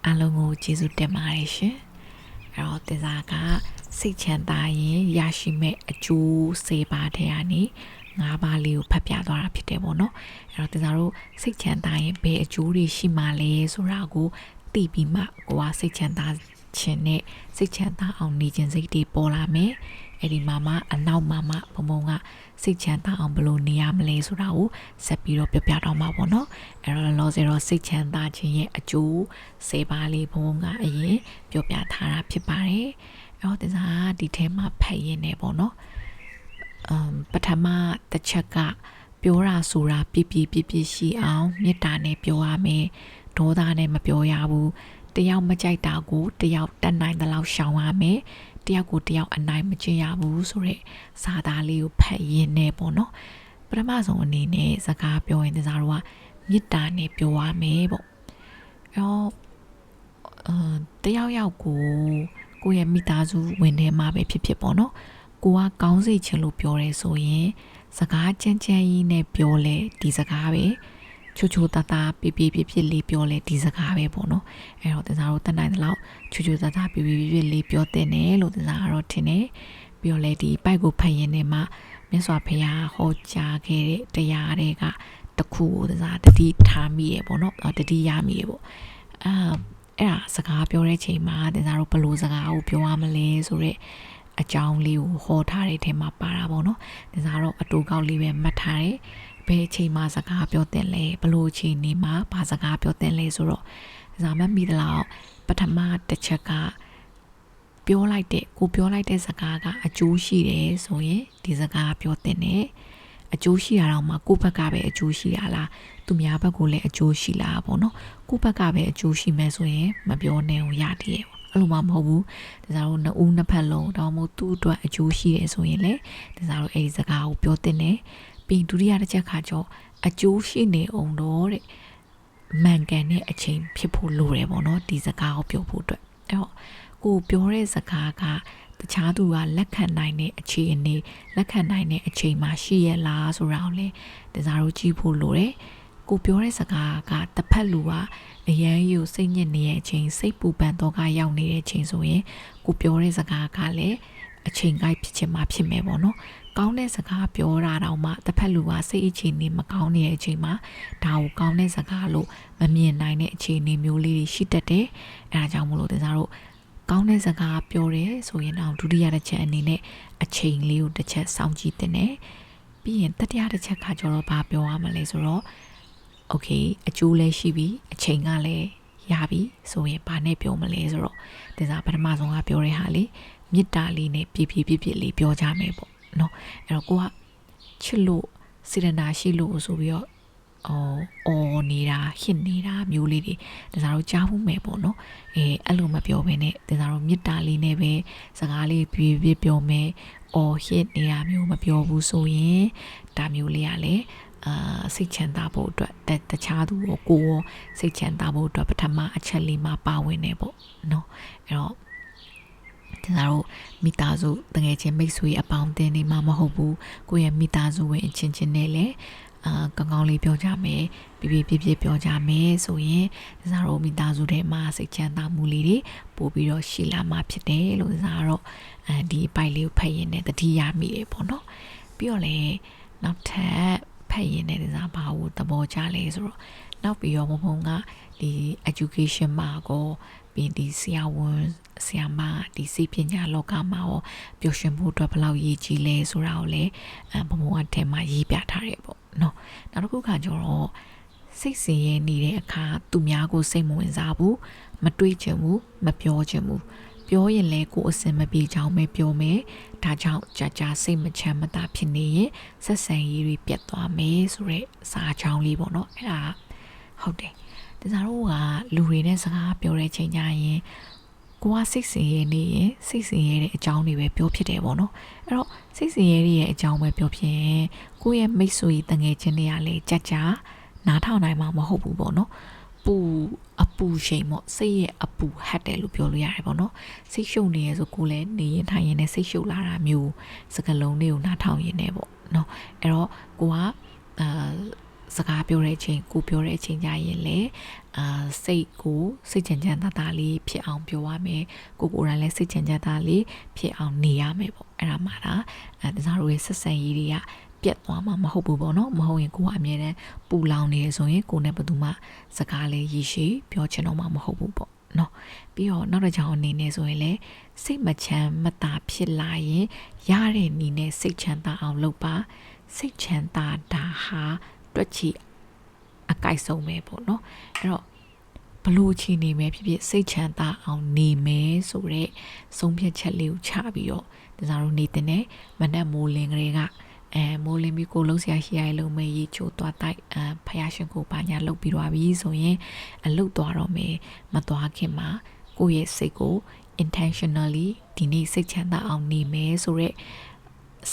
အားလုံးကိုကျေးဇူးတင်ပါတယ်ရှင်အဲ့တော့တင်စားကစိတ်ချမ်းသာရင်ရရှိမဲ့အကျိုးစေပါတဲ့အနေ၅ပါးလေးကိုဖတ်ပြသွားတာဖြစ်တယ်ပေါ့နော်အဲ့တော့တင်စားတို့စိတ်ချမ်းသာရင်ဘယ်အကျိုးတွေရှိမှလဲဆိုတာကိုသိပြီးမှကိုကစိတ်ချမ်းသာခြင်းနဲ့စိတ်ချမ်းသာအောင်နေခြင်းစိတ်တွေပေါ်လာမယ်အဲ့ဒီမှာမှအနောက်မှာမှဘုံဘုံကစိတ်ချမ်းသာအောင်ဘယ်လိုနေရမလဲဆိုတာကိုဆက်ပြီးတော့ပြပြတော့မှာပေါ့နော်အဲ့တော့လောဆယ်တော့စိတ်ချမ်းသာခြင်းရဲ့အကျိုး10ပါးလေးဘုံဘုံကအရင်ပြောပြထားတာဖြစ်ပါတယ်အဲ့တော့တင်စားဒီထဲမှာဖတ်ရင်းနေပေါ့နော်ပထမတစ်ချက်ကပြောတာဆိုတာပြပြရှိအောင်မေတ္တာနဲ့ပြောရမယ်ဒေါသနဲ့မပြောရဘူးတယောက်မကြိုက်တာကိုတယောက်တတ်နိုင်တဲ့လောက်ရှောင်ရမယ်တယောက်ကိုတယောက်အနိုင်မကျင့်ရဘူးဆိုတဲ့စာသားလေးကိုဖတ်ရင်းနေပေါ့နော်ပထမဆုံးအနေနဲ့စကားပြောရင်တစားတို့ကမေတ္တာနဲ့ပြောရမယ်ပေါ့တယောက်ယောက်ကိုယ့်ရဲ့မိသားစုဝင်ထဲမှာပဲဖြစ်ပေါ့နော်ကိုကကောင်းစေချင်လို့ပြောရဲဆိုရင်စကားကြမ်းကြမ်းကြီးနဲ့ပြောလဲဒီစကားပဲချိုတာတာပြပြလေးပြောလဲဒီစကားပဲပေါ့နော်အဲ့တော့တင်စားတို့တတ်နိုင်တဲ့လောက်ချိုတာတာပြပြလေးပြောတဲ့နဲ့လို့တင်စားကတော့ထင်တယ်ပြီးတော့လဲဒီပိုက်ကိုဖတ်ရင်းနဲ့မှမြတ်စွာဘုရားဟောကြားခဲ့တဲ့တရားတွေကတခုကိုတင်စားတတိထားမိရပေါ့နော်တတိရမိရပေါ့အဲ့ဒါစကားပြောတဲ့ချိန်မှာတင်စားတို့ဘယ်လိုစကားကိုပြောရမလဲဆိုတော့အကြောင်းလေးကိုဟောထားတဲ့ထဲမှာပါတာပေါ့နော်တင်စားတော့အတူကောက်လေးပဲမှတ်ထားတယ်ဘယ်အချိန်မှာစကားပြောတဲ့လဲဘလို့အချိန်နေမှာဘာစကားပြောတဲ့လဲဆိုတော့ဇာမမိသလောက်ပထမတစ်ချက်ကပြောလိုက်တဲ့စကားကအကျိုးရှိတယ်ဆိုရင်ဒီစကားပြောတဲ့နဲ့အကျိုးရှိတာတော့မှကိုယ့်ဘက်ကပဲအကျိုးရှိတာလားသူများဘက်ကလည်းအကျိုးရှိလားပေါ့နော်ကိုယ့်ဘက်ကပဲအကျိုးရှိမယ်ဆိုရင်မပြောနဲ့ဟိုရတည်ရဲ့အဲ့လိုမှမဟုတ်ဘူးဒါဆိုတော့နှစ်ဦးနှစ်ဖက်လုံးတော့မို့သူ့အတွက်အကျိုးရှိတယ်ဆိုရင်လေဒါဆိုတော့အဲ့ဒီစကားကိုပြောတဲ့နဲ့ပြီးဒုတိယတစ်ချက်ခါကျတော့အကျိုးရှိနေအောင်တော့တဲ့မှန်ကန်တဲ့အချိန်ဖြစ်ဖို့လိုတယ်ပေါ့နော်ဒီစကားကိုပြောဖို့အတွက်အဲ့တော့ကိုပြောတဲ့စကားကတခြားသူကလက်ခံနိုင်တဲ့အခြေအနေလက်ခံနိုင်တဲ့အချိန်မှာရှိရလားဆိုတာကိုလည်းတစားတို့ကြည့်ဖို့လိုတယ်ကိုပြောတဲ့စကားကတစ်ဖက်လူကအရန်ယူစိတ်ညစ်နေတဲ့အချိန်စိတ်ပူပန်တော့ကရောက်နေတဲ့အချိန်ဆိုရင်ကိုပြောတဲ့စကားကလည်းအချိန်ကိုက်ဖြစ်ချင်မှဖြစ်မယ်ပေါ့နော်ကောင်းတဲ့စကားပြောတာတော့မှတစ်ဖက်လူကစိတ်အခြေအနေမကောင်းနေတဲ့အချိန်မှာဒါကိုကောင်းတဲ့စကားလို့မမြင်နိုင်တဲ့အခြေအနေမျိုးလေးတွေရှိတတ်တယ်အဲဒါကြောင့်မို့လို့တစားတို့ကောင်းတဲ့စကားပြောတယ်ဆိုရင်တော့ဒုတိယတစ်ချက်အနေနဲ့အချိန်လေးကိုတစ်ချက်စောင့်ကြည့်တင်တယ်ပြီးရင်တတိယတစ်ချက်ကကျတော့ဘာပြောရမလဲဆိုတော့โอเคအကျိုးလည်းရှိပြီအချိန်ကလည်းရပြီဆိုရင်ဘာနဲ့ပြောမလဲဆိုတော့ဒီစားပထမဆုံးကပြောတဲ့ဟာလေးမေတ္တာလေးနဲ့ပြလေးပြောကြမယ်ပေါ့နော်အဲ့တော့ကိုကချစ်လို့စေတနာရှိလို့ဆိုပြီးတော့အော်နေတာဟစ်နေတာမျိုးလေးတွေဒါစားတော့ကြားဖို့မယ်ပေါ့နော်အဲ့လိုမပြောဘဲနဲ့ဒါစားတော့မေတ္တာလေးနဲ့ပဲစကားလေးပြပြောမယ်အော်ဟစ်နေတာမျိုးမပြောဘူးဆိုရင်ဒါမျိုးလေးကလည်းစိတ်ချမ်းသာဖို့အတွက်တခြားသူကိုရောစိတ်ချမ်းသာဖို့အတွက်ပထမအချက်လေးမှာပါဝင်နေပေါ့နော်အဲ့တော့ဒါတို့မိသားစုတကယ်ချင်းမိတ်ဆွေအပေါင်းအသင်းတွေမှမဟုတ်ဘူးကိုယ့်ရဲ့မိသားစုဝင်အချင်းချင်းနဲ့လည်းကောင်းကောင်းလေးပြောကြမယ်ပြပြောကြမယ်ဆိုရင်ဒါတို့မိသားစုထဲမှာစိတ်ချမ်းသာမှုလေးတွေပို့ပြီးတော့ရှိလာမှာဖြစ်တယ်လို့ဒါတော့ဒီအပိုက်လေးကိုဖတ်ရင်လည်းတတိယမိတယ်ပေါ့နော်ပြီးတော့လည်းနောက်ထပ်ဖတ်ရင်လည်းဒါဘာကိုသဘောကျလဲဆိုတော့နောက်ပြီးတော့ဘုံကဒီ education မှာကိုပြီးဒီဆရာဝန်ဆရာမဒီစိတ်ပညာလောကမှာရောပျော်ရွှင်မှုအတွက်ဘယ်လောက်ရည်ကြီးလဲဆိုတာကိုလည်းဘုံကထဲမှာရေးပြထားတယ်ပေါ့နော်နောက်တစ်ခုကကျတော့ စိတ်ဆင်းရဲနေတဲ့အခါသူများကိုစိတ်မဝင်စားဘူးမတွေးချင်ဘူးမပြောချင်ဘူးပြောရင်လည်းကိုယ်အစင်မပြေချောင်းပဲပြောမယ်ဒါကြောင့်ကြာစိတ်မချမ်းမသာဖြစ်နေရင်ဆက်ဆံရေးတွေပြတ်သွားမယ်ဆိုတဲ့စာချောင်းလေးပေါ့နော်အဲ့ဒါဟုတ်တယ်ဒါဆိုတော့ကလူတွေနဲ့စကားပြောတဲ့ချိန်ကျရင်ကိုကစိတ်ဆင်းရဲနေရင်စိတ်ဆင်းရဲတဲ့အကြောင်းတွေပဲပြောဖြစ်တယ်ပေါ့နော်အဲ့တော့စိတ်ဆင်းရဲရဲ့အကြောင်းပဲပြောဖြစ်ရင်ကိုယ့်ရဲ့မိတ်ဆွေတငယ်ချင်းတွေကလည်းကြာနားထောင်နိုင်မှာမဟုတ်ဘူးပေါ့နော်အပူရှိန်ပေါ့စိတ်ရဲ့အပူဟတ်တယ်လို့ပြောလို့ရတယ်ပေါ့နော်စိတ်ရှုပ်နေရဆိုကိုလည်းနေရင်ထိုင်ရင်လည်းစိတ်ရှုပ်လာတာမျိုးစကလုံးလေးကိုနားထောင်ရင်လည်းပေါ့နော်အဲ့တော့ကိုကစကားပြောတဲ့အချိန်ကိုပြောတဲ့အချိန်ကြရင်လေစိတ်ကိုစိတ်ချမ်းချမ်းသာသာလေးဖြစ်အောင်ပြောရမယ်ကိုယ်တိုင်လည်းစိတ်ချမ်းချမ်းသာလေးဖြစ်အောင်နေရမယ်ပေါ့အဲ့ဒါမှဒါစားတို့ရဲ့ဆက်ဆံရေးတွေကပြတ်သွားမှာမဟုတ်ဘူးပေါ့နော်မဟုတ်ရင်ကိုကအမြဲတမ်းပူလောင်နေရဆိုရင်ကိုနဲ့ဘယ်သူမှစကားလေးရည်ရှိပြောချင်တော့မှမဟုတ်ဘူးပေါ့နော်ပြီးတော့နောက်တစ်ချောင်းအနေနဲ့ဆိုရင်လည်းစိတ်မချမ်းမသာဖြစ်လာရင်ရတဲ့နည်းနဲ့စိတ်ချမ်းသာအောင်လုပ်ပါစိတ်ချမ်းသာတာဟာတွက်ချီအကိုက်ဆုံးပဲပေါ့နော်အဲ့တော့ဘလို့ချီနေမယ်ဖြစ်ဖြစ်စိတ်ချမ်းသာအောင်နေမယ်ဆိုတော့ဆုံးဖြတ်ချက်လေးကိုချပြီးတော့ဒါစားတို့နေတဲ့နဲ့မနက်မိုးလင်းကလေးကမိုးလင်းပြီးကိုလုံးဆရာရှိရလုံးမေးရေချိုးသွားတိုက်ဖယားရှင်ကိုပါညာလုတ်ပြီးတော့ပြီဆိုရင်အလုတ်သွားတော့မယ်မသွားခင်မှာကိုယ့်ရဲ့စိတ်ကို intentionally ဒီနေ့စိတ်ချမ်းသာအောင်နေမယ်ဆိုတော့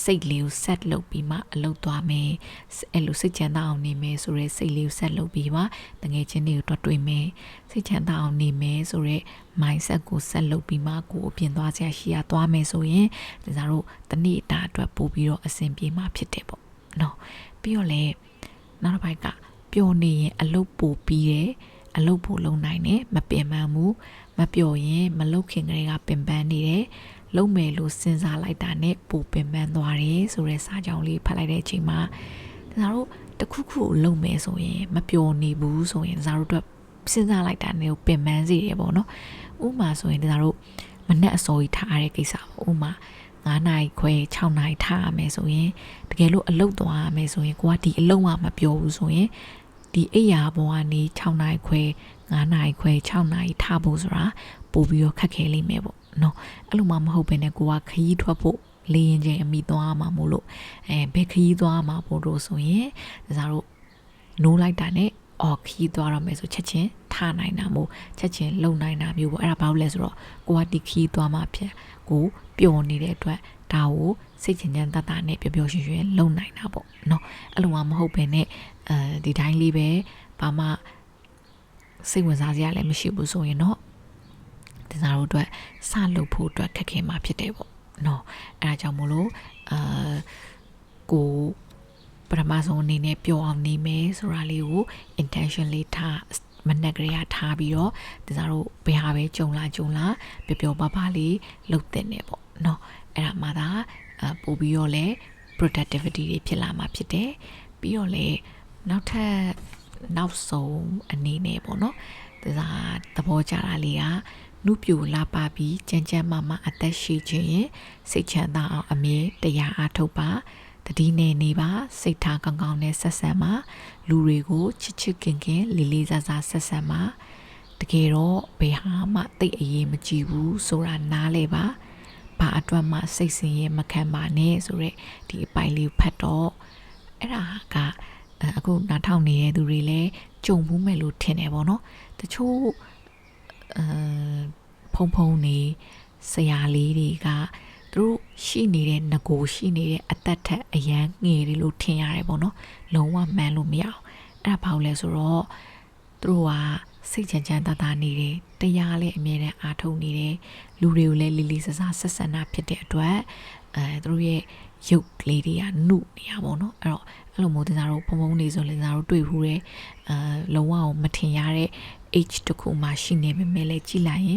စိတ်လေးကို set လုပ်ပြီးမှအလုပ်သွားမယ်အဲ့လိုစိတ်ချမ်းသာအောင်နေမယ်ဆိုရဲစိတ်လေးကို set လုပ်ပြီးမှတကယ်ချင်းတွေကိုတွေ့မယ်စိတ်ချမ်းသာအောင်နေမယ်ဆိုရဲ mindset ကို set လုပ်ပြီးမှကိုအပြင်သွားစရာရှိရသွားမယ်ဆိုရင်ဒါတို့တနေ့တာအတွက်ပို့ပြီးတော့အဆင်ပြေမှာဖြစ်တယ်ပေါ့နော်ပြီးတော့လေနောက်တစ်ပိုက်ကပျော်နေရင်အလုပ်ပို့ပြီးတယ်အလုပ်ပို့လုပ်နိုင်တယ်မပင်ပန်းဘူးမပျော်ရင်မလုပ်ခင်ကလေးကပင်ပန်းနေတယ်လုံးမယ်လို့စဉ်းစားလိုက်တာနဲ့ပိုပင်ပန်းသွားတယ်ဆိုတဲ့စာကြောင်းလေးဖတ်လိုက်တဲ့အချိန်မှာဒါတို့တခုခုလုံးမယ်ဆိုရင်မပျော်နေဘူးဆိုရင်ဒါတို့အတွက်စဉ်းစားလိုက်တာနဲ့ပင်ပန်းစေတယ်ပေါ့နော်ဥပမာဆိုရင်ဒါတို့မနဲ့အစောကြီးထားရတဲ့ကိစ္စပေါ့ဥပမာ9နာရီခွဲ6နာရီထားရမယ်ဆိုရင်တကယ်လို့အလုပ်သွားရမယ်ဆိုရင်ကိုကဒီအလုပ်မှမပျော်ဘူးဆိုရင်ဒီအိယာဘောကနေ6နာရီခွဲ9နာရီခွဲ6နာရီထားဖို့ဆိုတာပို့ပြီးတော့ခက်ခဲလိမ့်မယ်ပေါ့နော်အဲ့လိုမှမဟုတ်ဘဲနဲ့ကိုကခရီးထွက်ဖို့လေရင်ချင်းအမိသွားမှာမို့လို့ဘယ်ခရီးသွားမှာပို့လို့ဆိုရင်ဒါတို့နိုးလိုက်တာနဲ့ခရီးသွားရမယ်ဆိုချက်ချင်းထားနိုင်တာမို့ချက်ချင်းလုံနိုင်တာမျိုးပေါ့အဲ့ဒါဘာလို့လဲဆိုတော့ကိုကဒီခရီးသွားမှာဖြစ်ကိုပျော်နေတဲ့အတွက်ဒါကိုစိတ်ချမ်းချမ်းသာသာနဲ့ပျော်ပျော်ရွှင်ရွှင်လုံနိုင်တာပေါ့နော်အဲ့လိုမှမဟုတ်ဘဲနဲ့ဒီတိုင်းလေးပဲဘာမှစိတ်ဝင်စားစရာလည်းမရှိဘူးဆိုရင်တော့ဒါတို့အတွက်စလုပ်ဖို့အတွက်ခက်ခဲမှာဖြစ်တယ်ပေါ့နော်အဲဒါကြောင့်မို့လို့ကိုပထမဆုံးအနေနဲ့ပျော်အောင်နေမယ်ဆိုတာလေးကို intention လေးထားမနက်ကလေးထားပြီးတော့ဒါတို့ဘယ်ဟာပဲကြုံလာပျော်ပျော်ပါပါလေးလုပ်တဲ့နေပေါ့နော်အဲ့ဒါမှသာပို့ပြီးတော့လဲ productivity တွေဖြစ်လာမှာဖြစ်တယ်ပြီးတော့လဲနောက်ဆုံးအနေနဲ့ပေါ့နော်ဒါသဘောကျတာလေးကနုပြိုလာပါပြီးကြမ်းကြမ်းမအသက်ရှိခြင်းရင်စိတ်ချမ်းသာအောင်အမြဲတရားအားထုတ်ပါတတိနဲ့နေပါစိတ်ထားကောင်းကောင်းနဲ့ဆက်ဆံပါလူတွေကိုချစ်ချစ်ခင်ခင်လေးလေးစားစားဆက်ဆံပါတကယ်တော့ဘယ်ဟာမှတိတ်အရေးမကြည့်ဘူးဆိုတာနားလဲပါဘာအတွက်မှစိတ်ဆင်းရဲမခံပါနဲ့ဆိုရက်ဒီအပိုင်လေးဖတ်တော့အဲ့ဒါကအခုနားထောင်နေတဲ့သူတွေလည်းကြုံမှုမဲ့လို့ထင်တယ်ပေါ့နော်တချို့ဖုံနေဆရာလေးတွေကသူတို့ရှိနေတဲ့ငကိုရှိနေတဲ့အသက်ထက်အရန်ငယ်တယ်လို့ထင်ရတယ်ပေါ့နော်လုံးဝမှန်လို့မရအောင်အဲ့ဒါဘာလို့လဲဆိုတော့သူတို့ကစိတ်ချမ်းချမ်းသာသာနေတယ်တရားလည်းအမြဲတမ်းအားထုတ်နေတယ်လူတွေကိုလည်းလေးလေးစားစားဆက်ဆံတာဖြစ်တဲ့အတွက်သူတို့ရဲ့ရုပ်ကလေးတွေကနှုတ်နေရပါတော့အဲ့တော့အဲ့လိုမျိုးတရားတို့ဖုံနေဆိုလည်းတရားတို့တွေ့ဘူးတယ်လုံးဝမထင်ရတဲ့ age တခုမှရှိနေပေမဲ့လည်းကြည်လိုက်ရ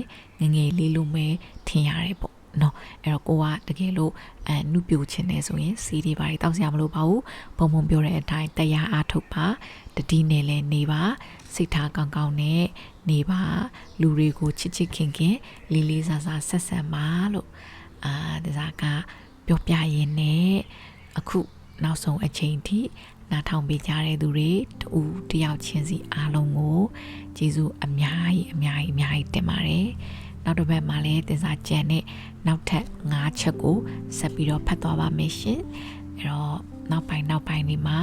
င်ငယ်လေးလိုပဲထင်ရတယ်ပေါ့နော်အဲ့တော့ကိုကတကယ်လို့နှုတ်ပြချင်နေဆိုရင်စီးတွေပါတောက်စရာမလိုပါဘူးပုံပြောတဲ့အတိုင်းတရားအားထုတ်ပါတတိနဲ့လည်းနေပါစိတ်ထားကောင်းကောင်းနဲ့နေပါလူတွေကိုချစ်ချစ်ခင်ခင်လေးလေးစားစားဆက်ဆံပါလို့ဒါကပြောပြရင်းနဲ့အခုနောက်ဆုံးအချိန်ထိ နားထောင်ပေးကြတဲ့သူတွေတူတယောက်ချင်းစီအားလုံးကိုကျေးဇူးအများကြီးတင်ပါတယ်နောက်တစ်ပတ်မှာလည်းတင်စားကြံနဲ့နောက်ထပ်5ချက်ကိုဆက်ပြီးတော့ဖတ်သွားပါမယ်ရှင်အဲ့တော့နောက်ပိုင်းဒီမှာ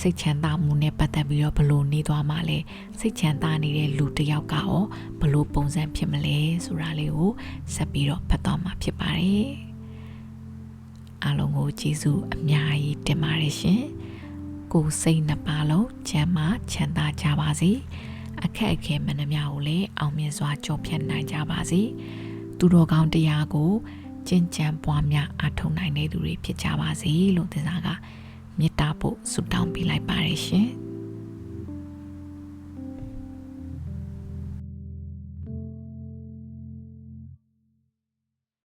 စိတ်ချမ်းသာမှုနဲ့ပတ်သက်ပြီးတော့ဘလို့နေသွားမှလဲစိတ်ချမ်းသာနေတဲ့လူတစ်ယောက်ကရောဘလို့ပုံစံဖြစ်မလဲဆိုတာလေးကိုဆက်ပြီးတော့ဖတ်သွားမှာဖြစ်ပါတယ်အားလုံးကိုကျေးဇူးအများကြီးတင်ပါတယ်ရှင်ကိုယ်စိတ်နှစ်ပါးလုံးချမ်းသာကြပါစေအခက်အခဲမနှမျှကိုလည်းအောင်မြင်စွာကျော်ဖြတ်နိုင်ကြပါစေသူတော်ကောင်းတရားကိုကျင့်ကြံပွားများအားထုတ်နိုင်တဲ့သူတွေဖြစ်ကြပါစေလို့သင်္သာကမေတ္တာပို့ဆုတောင်းပေးလိုက်ပါတယ်ရှင်